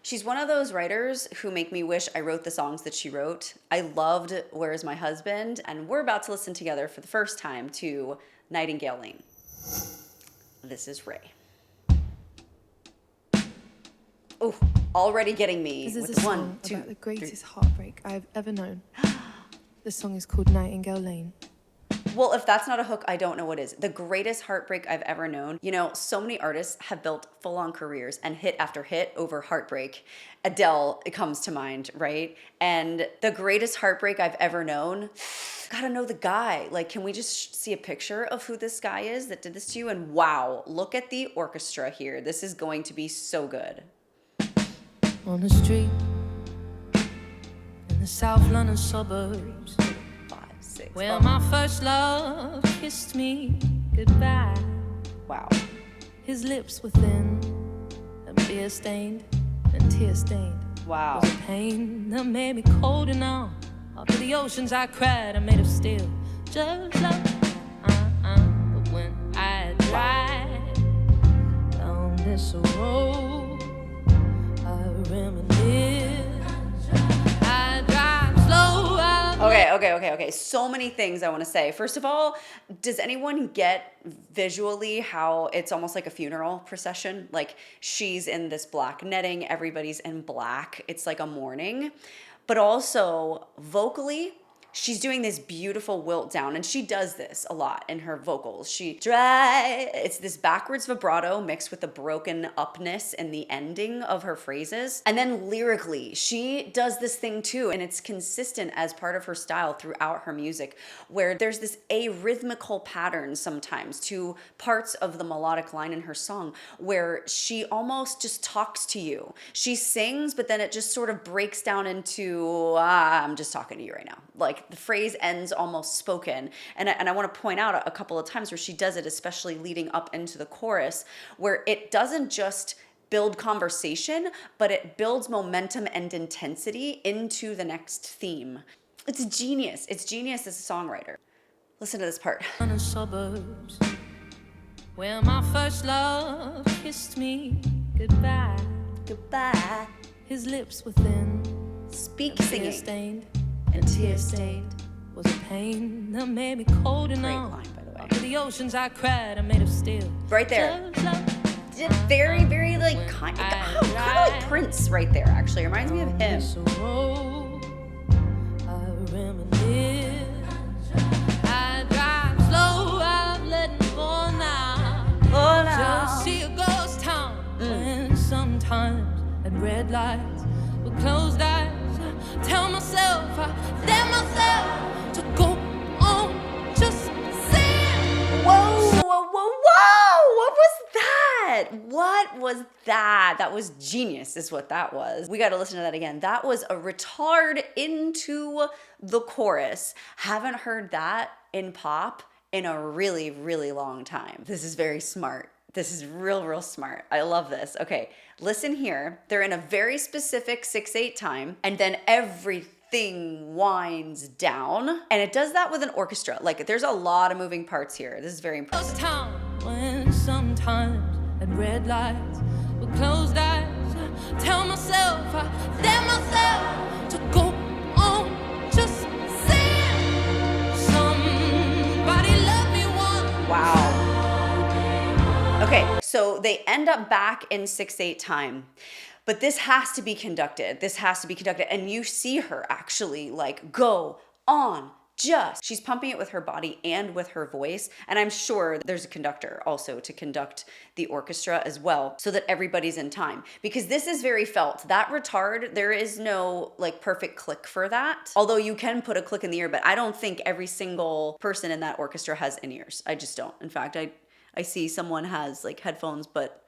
She's one of those writers who make me wish I wrote the songs that she wrote. I loved Where's My Husband? And we're about to listen together for the first time to Nightingale Lane. This is RAYE. Oh, already getting me This is with a one, song two, about the greatest three. heartbreak I've ever known. The song is called Nightingale Lane. Well, if that's not a hook, I don't know what is. The greatest heartbreak I've ever known. You know, so many artists have built full-on careers and hit after hit over heartbreak. Adele, it comes to mind, right? And the greatest heartbreak I've ever known, gotta know the guy. Like, can we just see a picture of who this guy is that did this to you? And wow, look at the orchestra here. This is going to be so good. On the street in the South London suburbs, 5, 6, where oh, my first love kissed me goodbye. wow. His lips were thin and beer stained and tear stained. Wow. Was a pain that made me cold and numb. Up to the oceans I cried, I'm made of steel. Just love, but when I drive down this road, I reminisce. I drive slow. Okay. So many things I want to say. First of all, does anyone get visually how it's almost like a funeral procession? Like she's in this black netting, everybody's in black. It's like a mourning. But also vocally, she's doing this beautiful wilt down, and she does this a lot in her vocals. It's this backwards vibrato mixed with the broken upness in the ending of her phrases. And then lyrically, she does this thing too, and it's consistent as part of her style throughout her music, where there's this arrhythmical pattern sometimes to parts of the melodic line in her song, where she almost just talks to you. She sings, but then it just sort of breaks down into, I'm just talking to you right now. Like, the phrase ends almost spoken. And I want to point out a couple of times where she does it, especially leading up into the chorus, where it doesn't just build conversation, but it builds momentum and intensity into the next theme. It's genius. It's genius as a songwriter. Listen to this part. In the suburbs, where my first love kissed me goodbye. Goodbye. His lips were thin, Speak tear singing. stained, And tear stained. was a pain that made me cold and Great numb. line, by the way. Up to the oceans I cried, I'm made of steel. Right there. Just love, Very, very like kind of like Prince right there, actually. Reminds me of him. this road, I reminisce. I drive slow, I'm letting go now. Oh, no. Just see a ghost town when sometimes at red lights with closed eyes, tell myself, I dare myself to go on just saying. Whoa. What was that? What was that? That was genius is what that was. We got to listen to that again. That was a retard into the chorus. Haven't heard that in pop in a really, really long time. This is very smart. This is real smart. I love this. Okay, listen here. They're in a very specific 6/8 time, and then everything winds down, and it does that with an orchestra. Like, there's a lot of moving parts here. This is very impressive. Town when sometimes at red lights with closed eyes, tell myself, I dare myself to go on just saying. Somebody love me once. Wow. Okay, so they end up back in 6/8 time. But this has to be conducted. This has to be conducted. And you see her actually like go on just. She's pumping it with her body and with her voice. And I'm sure there's a conductor also to conduct the orchestra as well so that everybody's in time. Because this is very felt. That retard, there is no like perfect click for that. Although you can put a click in the ear, but I don't think every single person in that orchestra has in-ears. I just don't. In fact, I see someone has like headphones, but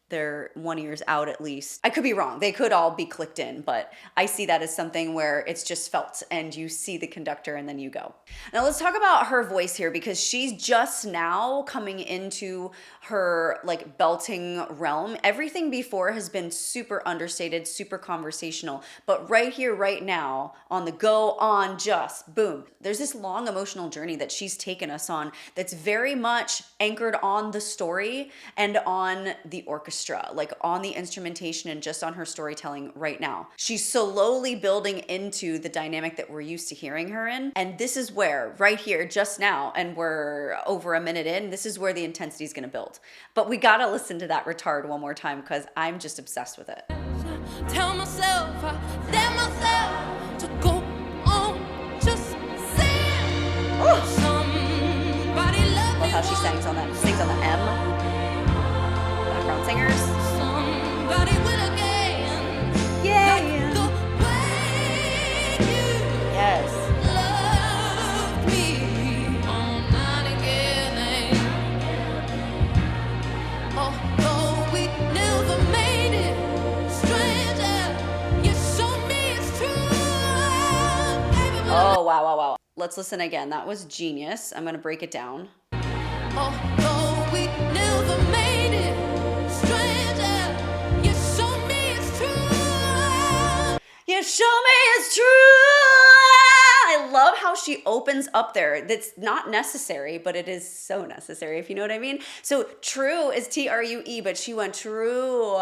their one ear's out at least. I could be wrong. They could all be clicked in, but I see that as something where it's just felt and you see the conductor and then you go. Now let's talk about her voice here because she's just now coming into her like belting realm. Everything before has been super understated, super conversational, but right here, right now, on the go on just, boom. There's this long emotional journey that she's taken us on that's very much anchored on the story and on the orchestra. orchestra, like on the instrumentation and just on her storytelling right now. She's slowly building into the dynamic that we're used to hearing her in. And this is where, right here, just now, and we're over a minute in, this is where the intensity is gonna build. But we gotta listen to that retard one more time because I'm just obsessed with it. Tell myself, I let myself to go on, just saying. Somebody love Love how she sings on the M. Background singers. Somebody will again. Yeah. Like the way you Yes. loved me on Nightingale. Although we never made it, stranger, you showed me it's true. Baby, Oh, wow. Let's listen again. That was genius. I'm gonna break it down. although we never made it, stranger, you showed me it's true. You show me it's true. I love how she opens up there. That's not necessary, but it is so necessary, if you know what I mean. So true is True, but she went true.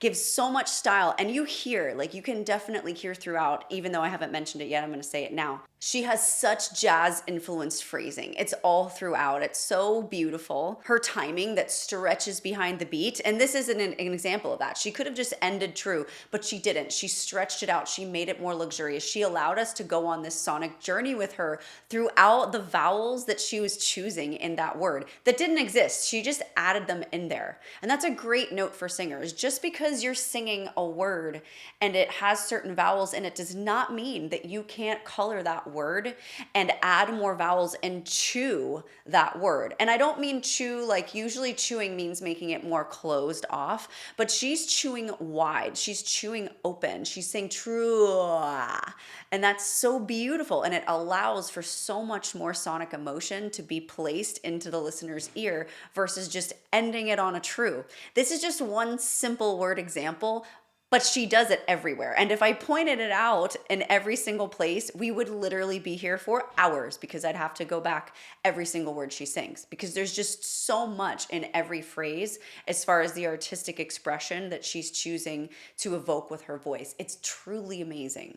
Gives so much style. And you hear, like you can definitely hear throughout, even though I haven't mentioned it yet, I'm gonna say it now. She has such jazz influenced phrasing. It's all throughout. It's so beautiful. Her timing that stretches behind the beat. And this is an example of that. She could have just ended true, but she didn't. She stretched it out. She made it more luxurious. She allowed us to go on this sonic journey with her throughout the vowels that she was choosing in that word that didn't exist. She just added them in there. And that's a great note for singers. Just because you're singing a word and it has certain vowels in it does not mean that you can't color that word and add more vowels and chew that word. And I don't mean chew like usually chewing means making it more closed off, but she's chewing wide. She's chewing open. She's saying true. And that's so beautiful. And it allows for so much more sonic emotion to be placed into the listener's ear versus just ending it on a true. This is just one simple word example, but she does it everywhere. And if I pointed it out in every single place, we would literally be here for hours because I'd have to go back every single word she sings because there's just so much in every phrase as far as the artistic expression that she's choosing to evoke with her voice. It's truly amazing.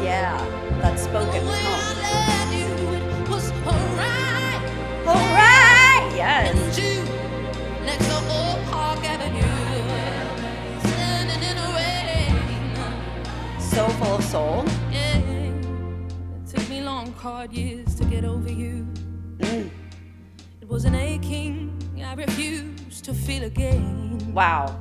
Yeah, that spoken tone. Alright! Yes. So full of soul. It took me long, hard years to get over you. It was an aching I refused to feel again. Wow.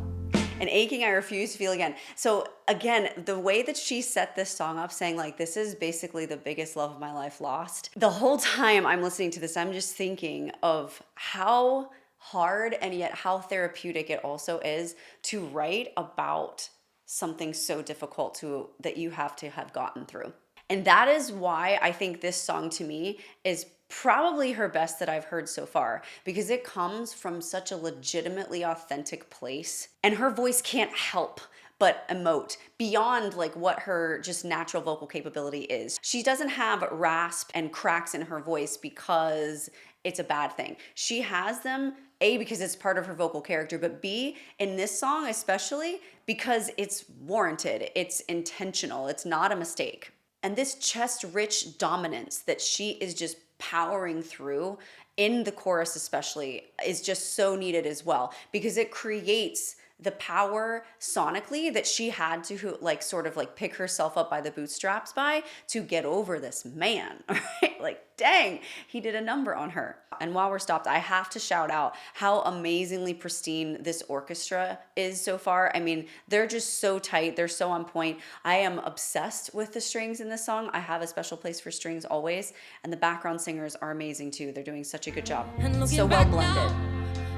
An aching I refuse to feel again. So again, the way that she set this song up saying like, this is basically the biggest love of my life lost. The whole time I'm listening to this, I'm just thinking of how hard and yet how therapeutic it also is to write about something so difficult that you have to have gotten through. And that is why I think this song to me is probably her best that I've heard so far because it comes from such a legitimately authentic place and her voice can't help but emote beyond like what her just natural vocal capability is. She doesn't have rasp and cracks in her voice because it's a bad thing. She has them A, because it's part of her vocal character, but B, in this song especially, because it's warranted, it's intentional, it's not a mistake. And this chest-rich dominance that she is just powering through in the chorus especially is just so needed as well because it creates the power sonically that she had to like sort of like pick herself up by the bootstraps by to get over this man, right? Like, dang, he did a number on her. And while we're stopped, I have to shout out how amazingly pristine this orchestra is so far. I mean, they're just so tight. They're so on point. I am obsessed with the strings in this song. I have a special place for strings always. And the background singers are amazing too. They're doing such a good job. So well blended. Now,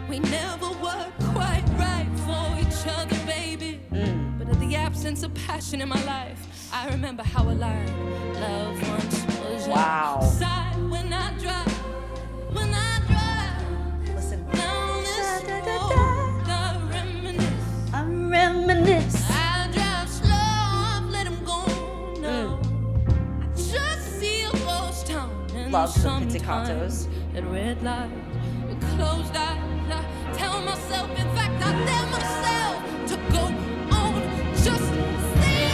we never were quite right for each other, baby. But in the absence of passion in my life, I remember how alive love once was. Wow. Sigh when I drive, when I drive. Listen. Down this road, I reminisce. I reminisce. I drive slow, I've let him go. No, I just feel close staccatos. At red lights, with closed eyes, I tell myself, in fact, I dare myself to go on, just say it.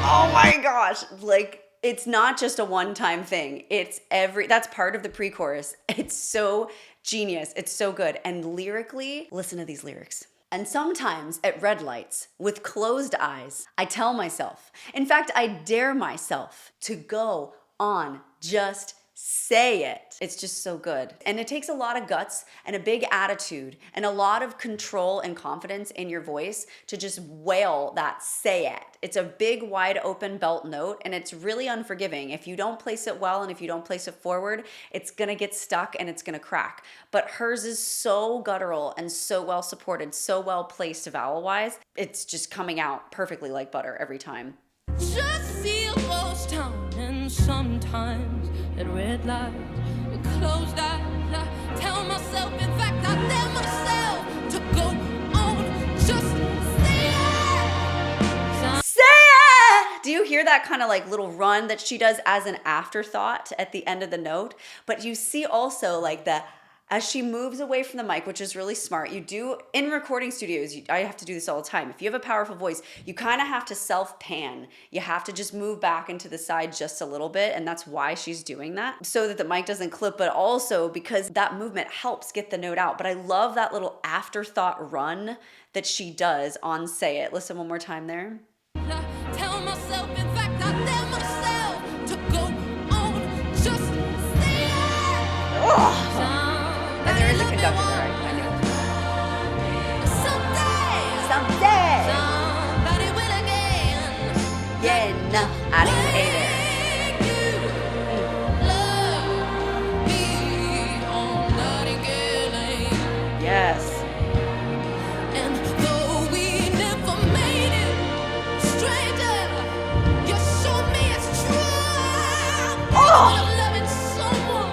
Oh my gosh, like it's not just a one-time thing. It's that's part of the pre-chorus. It's so genius. It's so good. And lyrically, listen to these lyrics. And sometimes at red lights, with closed eyes, I tell myself, in fact, I dare myself to go on, just say it. It's just so good. And it takes a lot of guts and a big attitude and a lot of control and confidence in your voice to just wail that say it. It's a big, wide open belt note, and it's really unforgiving. If you don't place it well and if you don't place it forward, it's gonna get stuck and it's gonna crack. But hers is so guttural and so well supported, so well placed vowel-wise. It's just coming out perfectly like butter every time. Just feel ghost town, and sometimes at red lights, with closed eyes, I tell myself, in fact, I dare myself to go on, just say it. Say it! Do you hear that kind of like little run that she does as an afterthought at the end of the note? But you see also like as she moves away from the mic, which is really smart. You do, in recording studios, I have to do this all the time. If you have a powerful voice, you kind of have to self-pan. You have to just move back into the side just a little bit, and that's why she's doing that, so that the mic doesn't clip, but also because that movement helps get the note out. But I love that little afterthought run that she does on Say It. Listen one more time there. Tell myself, in fact, I dare myself to go on, just say it. Oh. And there is a conductor there, I know. Someday. Somebody will again. Yeah, no, I didn't hate it. Love me on Nightingale. Yes. And though we never made it, stranger, you showed me it's true. Oh! Loving someone.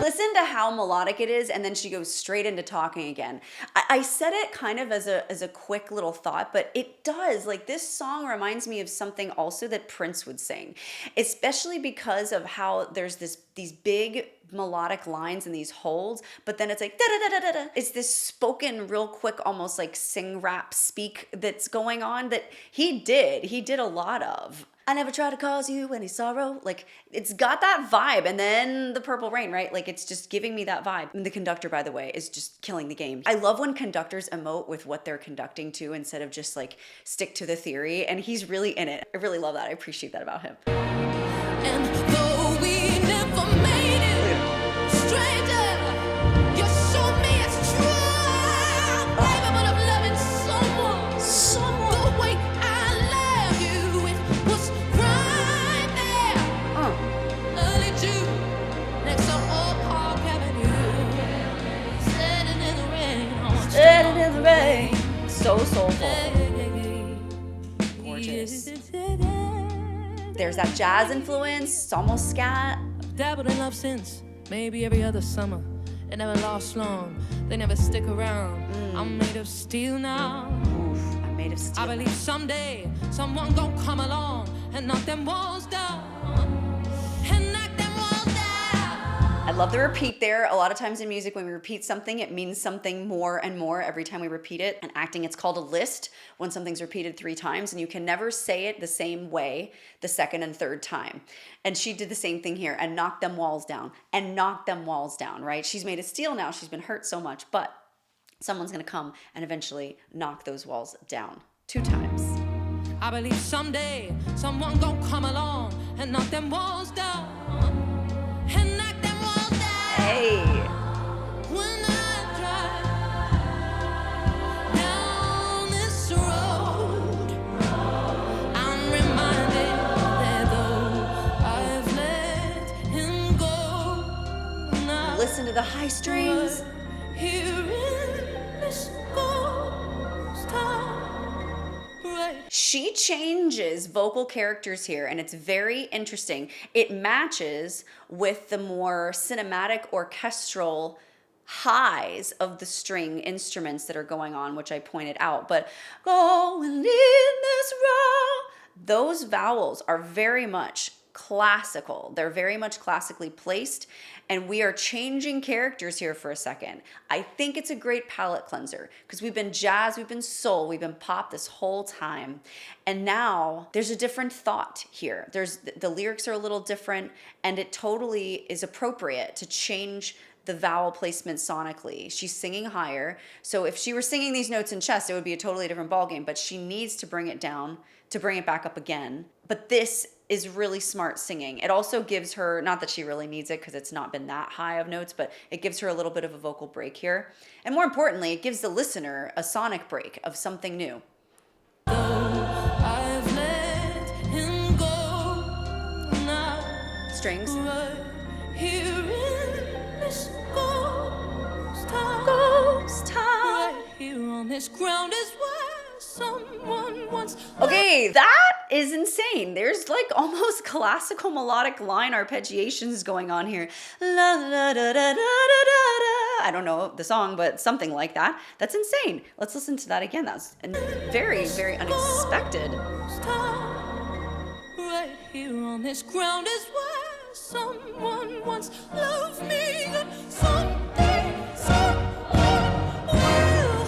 Listen to how melodic it is, and then she goes straight into talking again. I said it kind of as a quick little thought, but it does. Like, this song reminds me of something also that Prince would sing, especially because of how there's these big melodic lines and these holds, but then it's like da da da da da. It's this spoken real quick, almost like sing rap speak that's going on that he did a lot of. I never try to cause you any sorrow. Like, it's got that vibe. And then the Purple Rain, right? Like, it's just giving me that vibe. And the conductor, by the way, is just killing the game. I love when conductors emote with what they're conducting to instead of just like stick to the theory. And he's really in it. I really love that. I appreciate that about him. And though we never made it, stranger, you showed me it's true. Capable of loving someone the way I love you. It was right there, early June, next to Old Park Avenue, standing in the rain, Standing in the rain. So soulful. Gorgeous. There's that jazz influence. It's almost scat. I've dabbled in love since maybe every other summer. It never lasts long. They never stick around. I'm made of steel now. Oof, I'm made of steel. I believe someday someone gon' come along and knock them walls down. And knock them walls down. I love the repeat there. A lot of times in music, when we repeat something, it means something more and more every time we repeat it. In acting, it's called a list when something's repeated 3 times, and you can never say it the same way the second and third time. And she did the same thing here, and knocked them walls down, and knocked them walls down, right? She's made of steel now. She's been hurt so much, but someone's gonna come and eventually knock those walls down 2 times. I believe someday someone gon' come along and knock them walls down. And knock them walls down. Hey. When I drive down this road, I'm reminded that though I've let him go, now Listen to the high strings. here in this ghost town, right? She changes vocal characters here, and it's very interesting. It matches with the more cinematic orchestral highs of the string instruments that are going on, which I pointed out. But going in this row, those vowels are very much classical. They're very much classically placed, and we are changing characters here for a second. I think it's a great palate cleanser because we've been jazz, we've been soul, we've been pop this whole time. And now there's a different thought here. The lyrics are a little different, and it totally is appropriate to change the vowel placement sonically. She's singing higher. So if she were singing these notes in chest, it would be a totally different ballgame, but she needs to bring it down to bring it back up again. But this is really smart singing. It also gives her, not that she really needs it because it's not been that high of notes, but it gives her a little bit of a vocal break here. And more importantly, it gives the listener a sonic break of something new. I've let him go now. Strings. Right here in this ghost town. Ghost town. Right here on this ground is where someone once. Okay, that is insane. There's like almost classical melodic line arpeggiations going on here. La, la, da, da, da, da, da, da. I don't know the song, but something like that. That's insane. Let's listen to that again. That's very, very unexpected. Right here on this ground is where someone once loved me. And someday, someone will.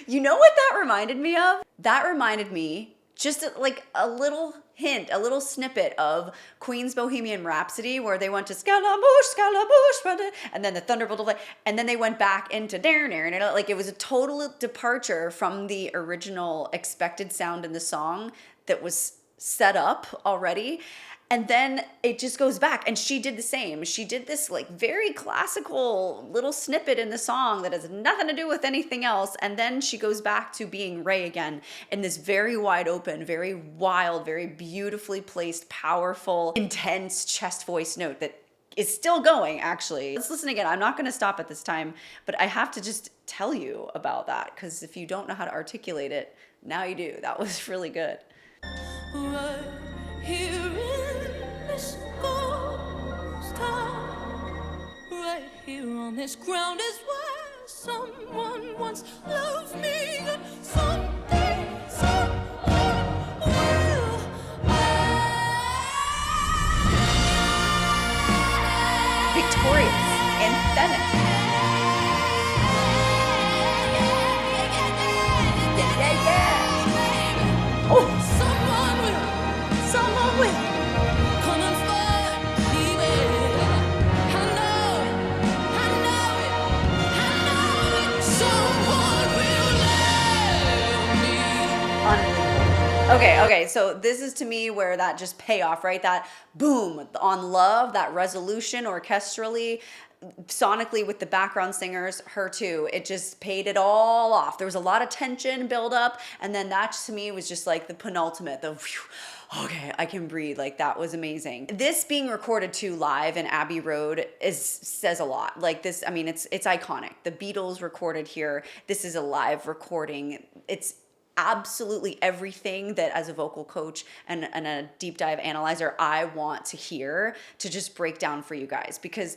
You know what that reminded me of? That reminded me just like a little hint, a little snippet of Queen's Bohemian Rhapsody where they went to Scaramouche, Scaramouche, and then the Thunderbolt of Light, and then they went back into like it was a total departure from the original expected sound in the song that was set up already. And then it just goes back, and she did the same. She did this like very classical little snippet in the song that has nothing to do with anything else. And then she goes back to being RAYE again in this very wide open, very wild, very beautifully placed, powerful, intense chest voice note that is still going, actually. Let's listen again. I'm not going to stop at this time, but I have to just tell you about that because if you don't know how to articulate it, now you do. That was really good. Right here in this ghost town, right here on this ground is where someone once loved me, and someday someone will. Victorious, anthemic. Yeah. Oh, someone will. Come and find me there. I know it. Someone will love me. Okay, so this is to me where that just payoff, right? That boom on love, that resolution orchestrally, sonically with the background singers, her too. It just paid it all off. There was a lot of tension build up, and then that to me was just like the penultimate, the whew, okay, I can breathe. Like that was amazing. This being recorded too live in Abbey Road says a lot. Like this, I mean, it's iconic. The Beatles recorded here. This is a live recording. It's absolutely everything that as a vocal coach and a deep dive analyzer I want to hear to just break down for you guys, because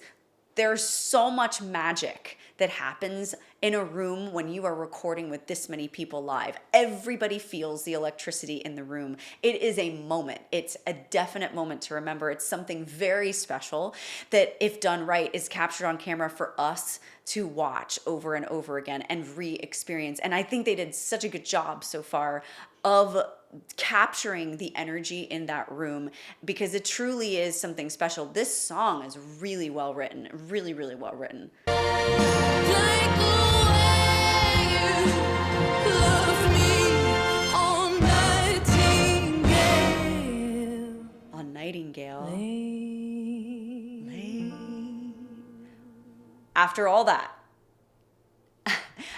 there's so much magic that happens in a room when you are recording with this many people live. Everybody feels the electricity in the room. It is a moment. It's a definite moment to remember. It's something very special that, if done right, is captured on camera for us to watch over and over again and re-experience. And I think they did such a good job so far of capturing the energy in that room, because it truly is something special. This song is really well written, really, really well written. Like the way you love me on Nightingale. On Nightingale. After all that,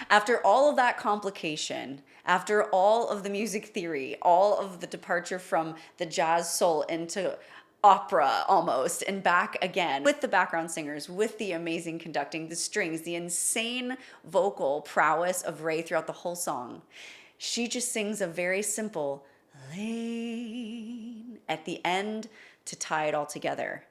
after all of that complication, after all of the music theory, all of the departure from the jazz soul into opera almost and back again, with the background singers, with the amazing conducting, the strings, the insane vocal prowess of RAYE throughout the whole song, she just sings a very simple lane at the end to tie it all together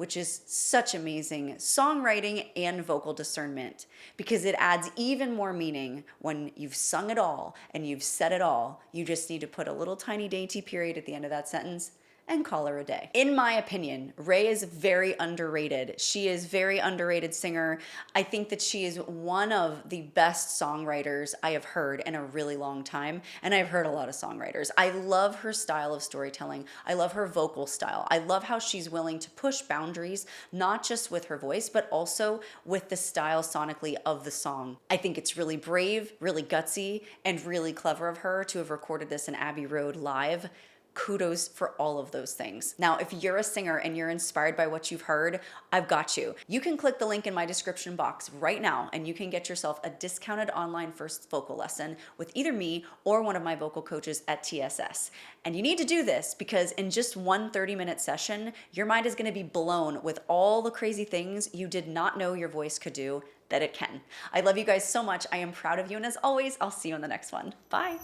which is such amazing songwriting and vocal discernment, because it adds even more meaning when you've sung it all and you've said it all. You just need to put a little tiny dainty period at the end of that sentence and call her a day. In my opinion, RAYE is very underrated. She is a very underrated singer. I think that she is one of the best songwriters I have heard in a really long time, and I've heard a lot of songwriters. I love her style of storytelling. I love her vocal style. I love how she's willing to push boundaries, not just with her voice, but also with the style sonically of the song. I think it's really brave, really gutsy, and really clever of her to have recorded this in Abbey Road live. Kudos for all of those things. Now, if you're a singer and you're inspired by what you've heard, I've got you. You can click the link in my description box right now and you can get yourself a discounted online first vocal lesson with either me or one of my vocal coaches at TSS. And you need to do this because in just one 30-minute session, your mind is gonna be blown with all the crazy things you did not know your voice could do that it can. I love you guys so much. I am proud of you. And as always, I'll see you in the next one. Bye.